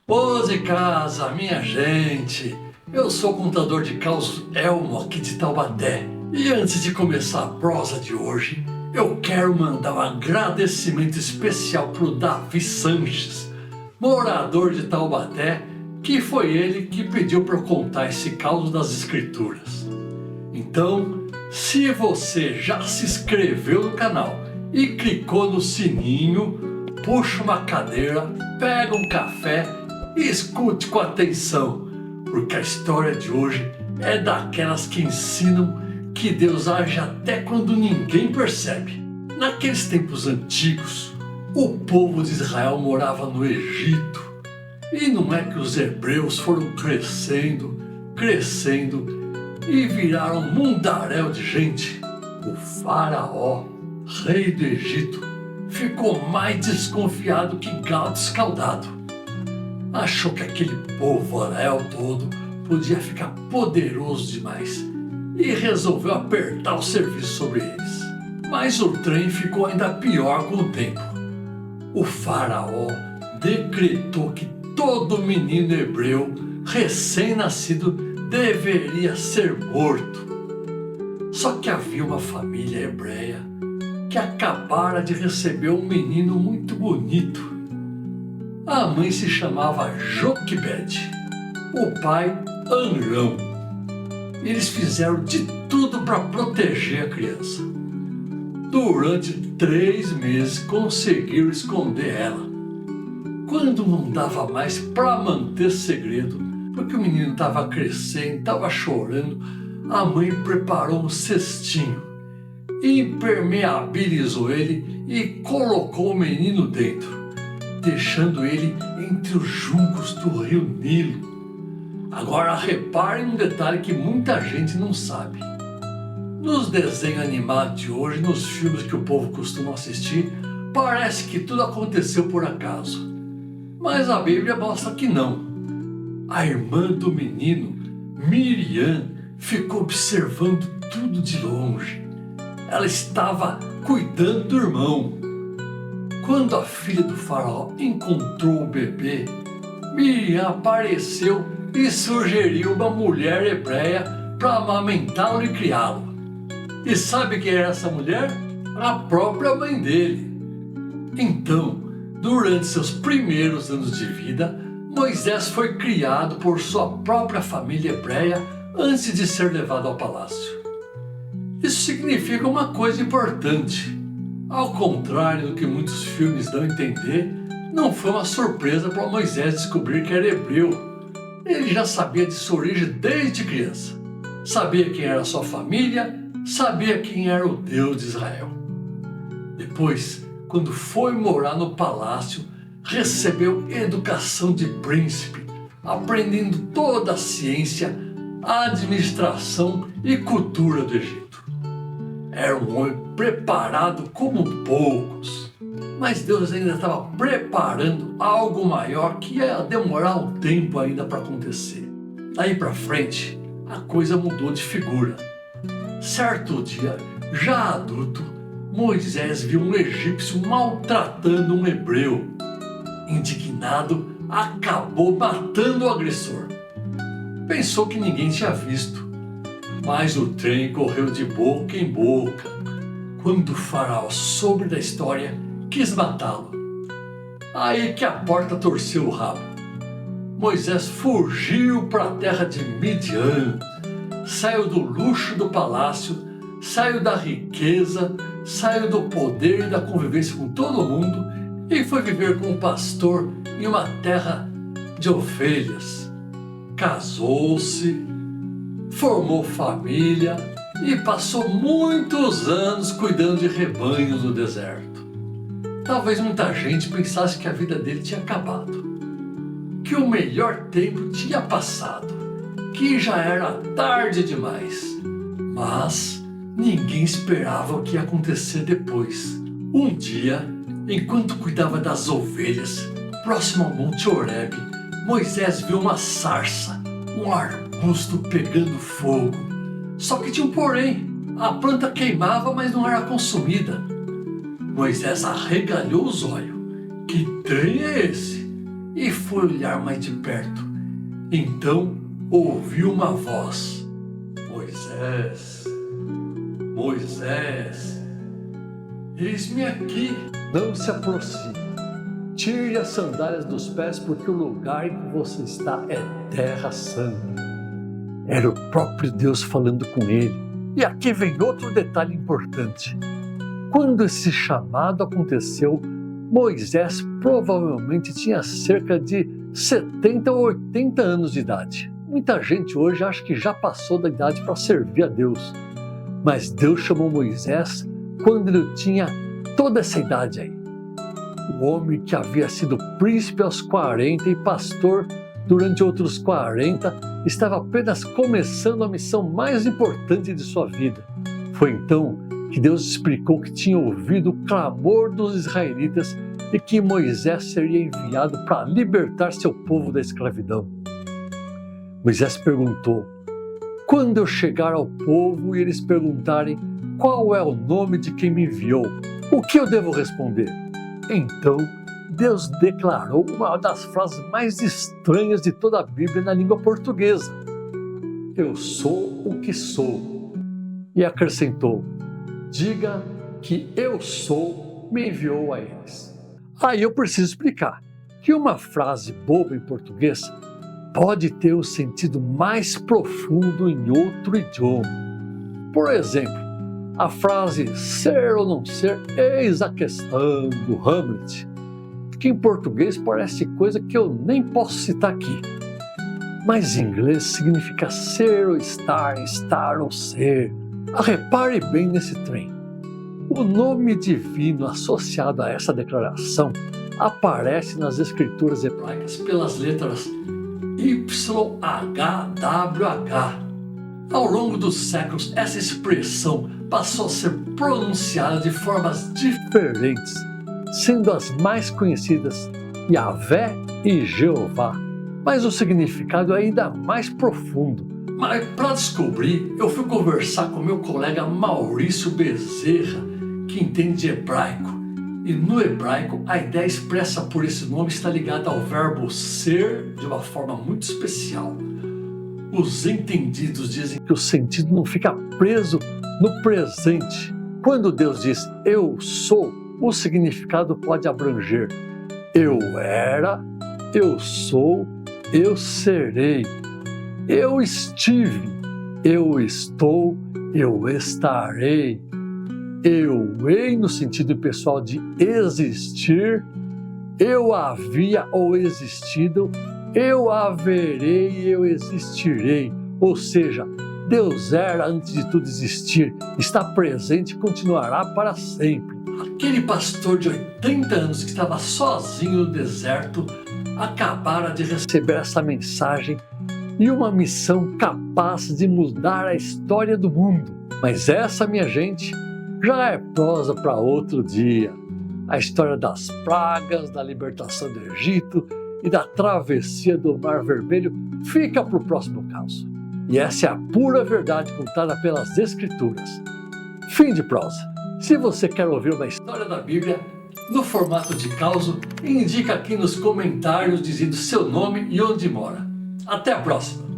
Ô de casa, minha gente! Eu sou o contador de causos Elmo aqui de Taubaté. E antes de começar a prosa de hoje, eu quero mandar um agradecimento especial pro Davi Sanches, morador de Taubaté, que foi ele que pediu para eu contar esse caos das escrituras. Então, se você já se inscreveu no canal e clicou no sininho, puxa uma cadeira, pega um café e escute com atenção, porque a história de hoje é daquelas que ensinam que Deus age até quando ninguém percebe. Naqueles tempos antigos, o povo de Israel morava no Egito. E não é que os hebreus foram crescendo e viraram um mundaréu de gente. O faraó, rei do Egito, ficou mais desconfiado que galo escaldado. Achou que aquele povoaréu todo podia ficar poderoso demais e resolveu apertar o serviço sobre eles. Mas o trem ficou ainda pior com o tempo. O faraó decretou que todo menino hebreu recém-nascido deveria ser morto. Só que havia uma família hebreia que acabara de receber um menino muito bonito. A mãe se chamava Joquebede, o pai Amrão. Eles fizeram de tudo para proteger a criança. Durante 3 meses conseguiram esconder ela. Quando não dava mais para manter segredo, porque o menino estava crescendo, estava chorando, a mãe preparou um cestinho, impermeabilizou ele e colocou o menino dentro, deixando ele entre os juncos do rio Nilo. Agora reparem um detalhe que muita gente não sabe. Nos desenhos animados de hoje, nos filmes que o povo costuma assistir, parece que tudo aconteceu por acaso. Mas a Bíblia mostra que não. A irmã do menino, Miriam, ficou observando tudo de longe. Ela estava cuidando do irmão. Quando a filha do faraó encontrou o bebê, Miriam apareceu e sugeriu uma mulher hebreia para amamentá-lo e criá-lo. E sabe quem era essa mulher? A própria mãe dele. Então, durante seus primeiros anos de vida, Moisés foi criado por sua própria família hebreia antes de ser levado ao palácio. Isso significa uma coisa importante. Ao contrário do que muitos filmes dão a entender, não foi uma surpresa para Moisés descobrir que era hebreu. Ele já sabia de sua origem desde criança. Sabia quem era sua família, sabia quem era o Deus de Israel. Depois, quando foi morar no palácio, recebeu educação de príncipe, aprendendo toda a ciência, a administração e cultura do Egito. Era um homem preparado como poucos, mas Deus ainda estava preparando algo maior que ia demorar um tempo ainda para acontecer. Daí para frente, a coisa mudou de figura. Certo dia, já adulto, Moisés viu um egípcio maltratando um hebreu. Indignado, acabou matando o agressor. Pensou que ninguém tinha visto, mas o trem correu de boca em boca. Quando o faraó soube da história, quis matá-lo. Aí que a porta torceu o rabo. Moisés fugiu para a terra de Midian, saiu do luxo do palácio, saiu da riqueza, saiu do poder e da convivência com todo mundo e foi viver com um pastor em uma terra de ovelhas. Casou-se, formou família e passou muitos anos cuidando de rebanhos no deserto. Talvez muita gente pensasse que a vida dele tinha acabado, que o melhor tempo tinha passado, que já era tarde demais. Mas ninguém esperava o que ia acontecer depois. Um dia, enquanto cuidava das ovelhas, próximo ao Monte Horebe, Moisés viu uma sarça, um arbusto pegando fogo. Só que tinha um porém, a planta queimava, mas não era consumida. Moisés arregalhou os olhos. Que trem é esse? e foi olhar mais de perto. Então ouviu uma voz: Moisés, Moisés, eis-me aqui. Não se aproxime. Tire as sandálias dos pés, porque o lugar em que você está é terra santa. Era o próprio Deus falando com ele. E aqui vem outro detalhe importante. Quando esse chamado aconteceu, Moisés provavelmente tinha cerca de 70 ou 80 anos de idade. Muita gente hoje acha que já passou da idade para servir a Deus. Mas Deus chamou Moisés quando ele tinha toda essa idade aí. O homem que havia sido príncipe aos 40 e pastor durante outros 40, estava apenas começando a missão mais importante de sua vida. Foi então que Deus explicou que tinha ouvido o clamor dos israelitas e que Moisés seria enviado para libertar seu povo da escravidão. Moisés perguntou: quando eu chegar ao povo e eles perguntarem qual é o nome de quem me enviou, o que eu devo responder? Então, Deus declarou uma das frases mais estranhas de toda a Bíblia na língua portuguesa: eu sou o que sou. E acrescentou: diga que eu sou me enviou a eles. Aí eu preciso explicar que uma frase boba em português pode ter um sentido mais profundo em outro idioma. Por exemplo, a frase ser ou não ser, eis a questão do Hamlet, que em português parece coisa que eu nem posso citar aqui. Mas em inglês significa ser ou estar, estar ou ser. Repare bem nesse trem. O nome divino associado a essa declaração aparece nas escrituras hebraicas pelas letras YHWH. Ao longo dos séculos, essa expressão passou a ser pronunciada de formas diferentes, sendo as mais conhecidas Yahvé e Jeová. Mas o significado é ainda mais profundo. Mas para descobrir, eu fui conversar com meu colega Maurício Bezerra, que entende de hebraico. E no hebraico, a ideia expressa por esse nome está ligada ao verbo ser de uma forma muito especial. Os entendidos dizem que o sentido não fica preso no presente. Quando Deus diz eu sou, o significado pode abranger eu era, eu sou, eu serei, eu estive, eu estou, eu estarei, eu hei no sentido pessoal de existir, eu havia ou existido, eu haverei e eu existirei. Ou seja, Deus era antes de tudo existir, está presente e continuará para sempre. Aquele pastor de 80 anos que estava sozinho no deserto acabara de receber essa mensagem e uma missão capaz de mudar a história do mundo. Mas essa, minha gente, já é prosa para outro dia. A história das pragas, da libertação do Egito e da travessia do Mar Vermelho fica para o próximo caso. E essa é a pura verdade contada pelas Escrituras. Fim de prosa. Se você quer ouvir uma história da Bíblia no formato de causo, indica aqui nos comentários dizendo seu nome e onde mora. Até a próxima!